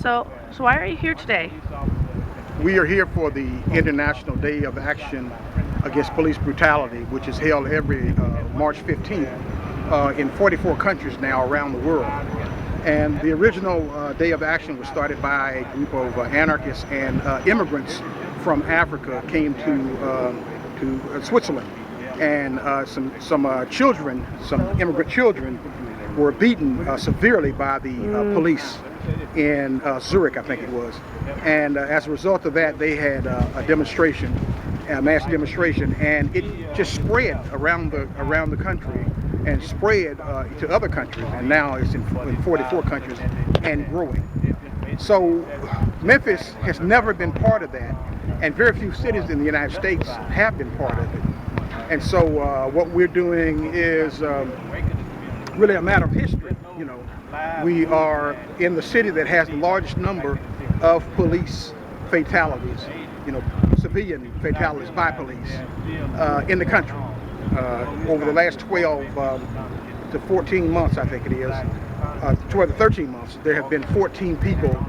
So why are you here today? We are here for the International Day of Action Against Police Brutality, which is held every March 15th in 44 countries now around the world. And the original Day of Action was started by a group of anarchists and immigrants from Africa came to Switzerland. And some children, some immigrant children, were beaten severely by the police in Zurich, I think it was. And as a result of that, they had a demonstration, a mass demonstration, and it just spread around the country and spread to other countries. And now it's in 44 countries and growing. So Memphis has never been part of that, and very few cities in the United States have been part of it. And so what we're doing is really a matter of history. You know, we are in the city that has the largest number of police fatalities, you know, civilian fatalities by police in the country. Over the last 12 to 14 months, I think it is, 12 to 13 months, there have been 14 people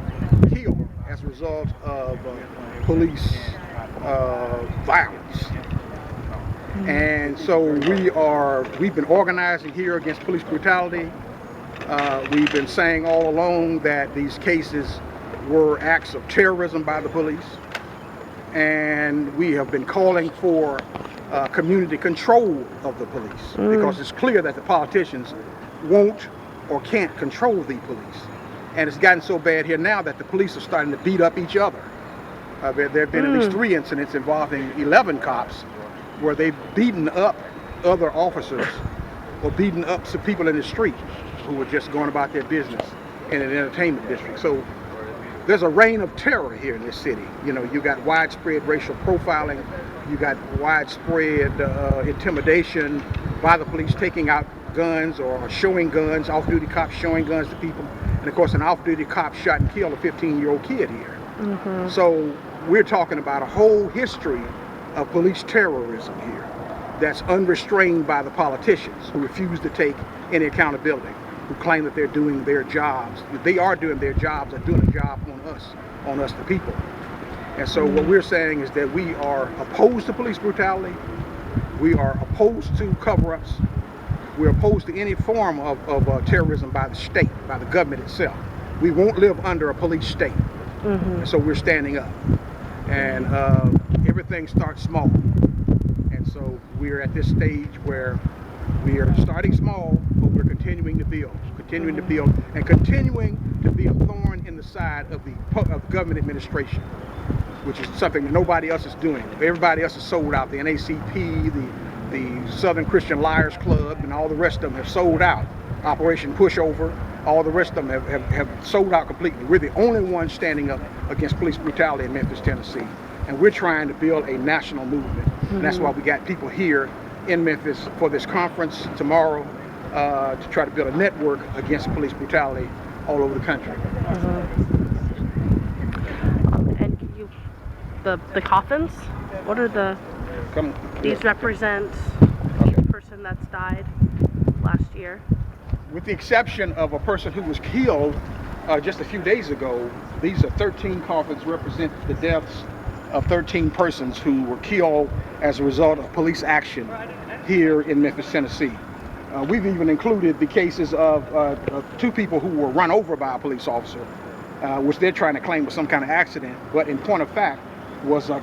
killed as a result of police violence. And so we've been organizing here against police brutality. We've been saying all along that these cases were acts of terrorism by the police. And we have been calling for community control of the police because it's clear that the politicians won't or can't control the police. And it's gotten so bad here now that the police are starting to beat up each other. There have been at least 3 incidents involving 11 cops where they've beaten up other officers or beaten up some people in the street who were just going about their business in an entertainment district. So there's a reign of terror here in this city. You know, you got widespread racial profiling, you got widespread intimidation by the police, taking out guns or showing guns, off-duty cops showing guns to people. And of course, an off-duty cop shot and killed a 15-year-old kid here. So we're talking about a whole history of police terrorism here that's unrestrained by the politicians who refuse to take any accountability, who claim that they're doing their jobs. They are doing their jobs, are doing a job on us the people. And so what we're saying is that we are opposed to police brutality, we are opposed to cover-ups, we're opposed to any form of terrorism by the state, by the government itself. We won't live under a police state. And so we're standing up. And everything starts small. And so we're at this stage where we are starting small, but we're continuing to build, and continuing to be a thorn in the side of the government administration, which is something that nobody else is doing. Everybody else is sold out. The NACP, the Southern Christian Liars Club, and all the rest of them have sold out. Operation Pushover, all the rest of them have sold out completely. We're the only ones standing up against police brutality in Memphis, Tennessee. And we're trying to build a national movement. And that's why we got people here in Memphis for this conference tomorrow to try to build a network against police brutality all over the country. And the coffins, what are these represent the person that's died last year? With the exception of a person who was killed just a few days ago, these are 13 coffins represent the deaths of 13 persons who were killed as a result of police action here in Memphis, Tennessee. We've even included the cases of 2 people who were run over by a police officer, which they're trying to claim was some kind of accident, but in point of fact was a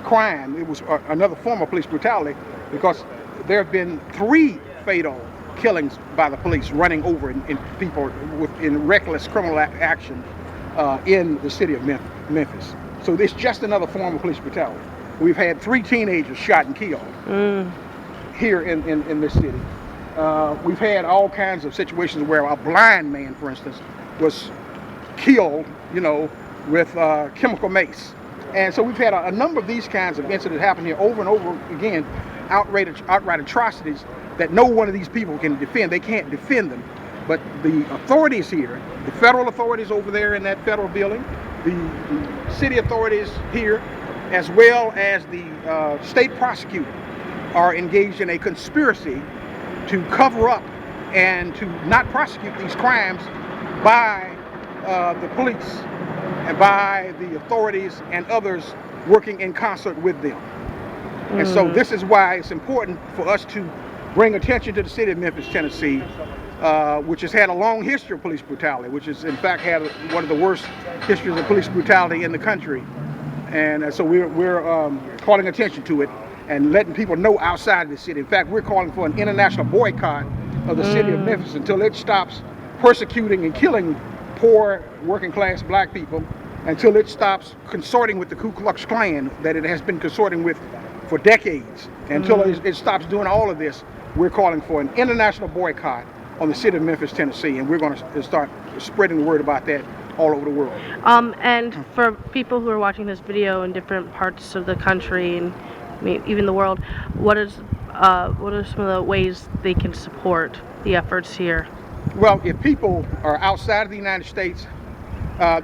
crime. It was another form of police brutality because there have been 3 fatal killings by the police running over in people in reckless criminal action in the city of Memphis. So it's just another form of police brutality. We've had 3 teenagers shot and killed here in this city. We've had all kinds of situations where a blind man, for instance, was killed, you know, with chemical mace. And so we've had a number of these kinds of incidents happen here over and over again, outright atrocities that no one of these people can defend. They can't defend them. But the authorities here, the federal authorities over there in that federal building, the city authorities here, as well as the state prosecutor, are engaged in a conspiracy to cover up and to not prosecute these crimes by the police. and by the authorities and others working in concert with them. And so this is why it's important for us to bring attention to the city of Memphis, Tennessee, which has had a long history of police brutality, which has in fact had one of the worst histories of police brutality in the country. And so we're calling attention to it and letting people know outside the city. In fact, we're calling for an international boycott of the city of Memphis until it stops persecuting and killing poor working class black people, until it stops consorting with the Ku Klux Klan that it has been consorting with for decades. Until it stops doing all of this, we're calling for an international boycott on the city of Memphis, Tennessee, and we're going to start spreading the word about that all over the world. And for people who are watching this video in different parts of the country and even the world, what are some of the ways they can support the efforts here? Well, if people are outside of the United States,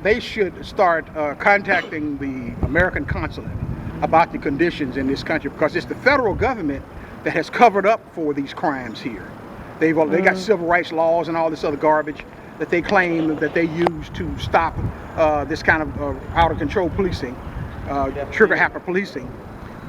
they should start contacting the American consulate about the conditions in this country, because it's the federal government that has covered up for these crimes here. They got civil rights laws and all this other garbage that they claim that they use to stop this kind of out of control policing, trigger happy policing.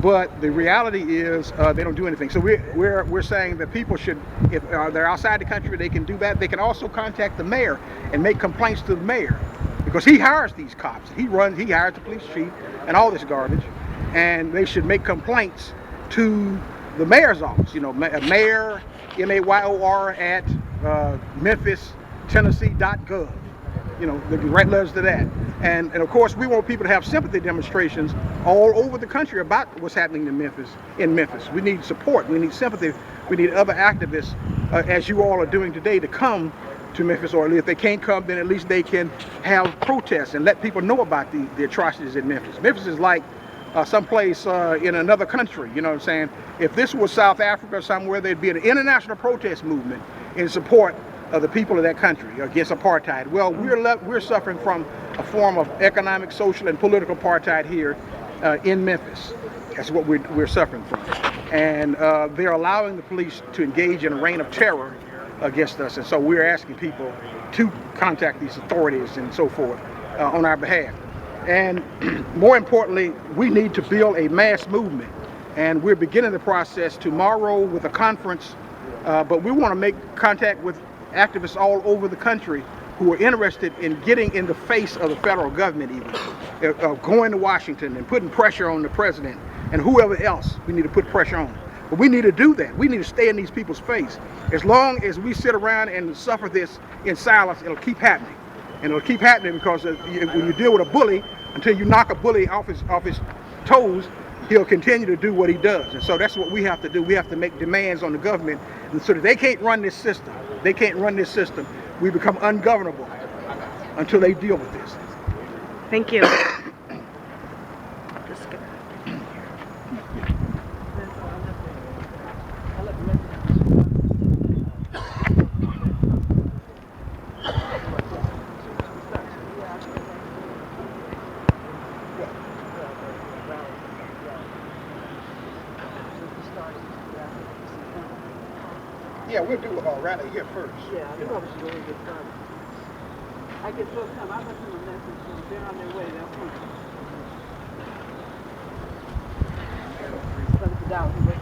But the reality is they don't do anything. So we're saying that people should, if they're outside the country, they can do that. They can also contact the mayor and make complaints to the mayor, because he hires these cops. He hires the police chief and all this garbage, and they should make complaints to the mayor's office. You know, mayor, MAYOR at MemphisTennessee.gov. You know, they can write letters to that. And of course, we want people to have sympathy demonstrations all over the country about what's happening in Memphis. We need support. We need sympathy. We need other activists, as you all are doing today, to come to Memphis. Or if they can't come, then at least they can have protests and let people know about the atrocities in Memphis. Memphis is like someplace in another country. You know what I'm saying? If this was South Africa or somewhere, there'd be an international protest movement in support of the people of that country against apartheid. Well, we're suffering from a form of economic, social, and political apartheid here in Memphis. That's what we're suffering from. And they're allowing the police to engage in a reign of terror against us. And so we're asking people to contact these authorities and so forth on our behalf. And more importantly, we need to build a mass movement. And we're beginning the process tomorrow with a conference, but we want to make contact with activists all over the country who are interested in getting in the face of the federal government, even going to Washington and putting pressure on the president and whoever else we need to put pressure on. But we need to do that. We need to stay in these people's face. As long as we sit around and suffer this in silence, it'll keep happening. And it'll keep happening because when you deal with a bully, until you knock a bully off his toes, he'll continue to do what he does. And so that's what we have to do. We have to make demands on the government so that they can't run this system. They can't run this system. We become ungovernable until they deal with this. Thank you. Yeah, we'll do a rally here first. Yeah, I probably should really get started. I get so come. I left them a message, so they're on their way. They'll come. $70.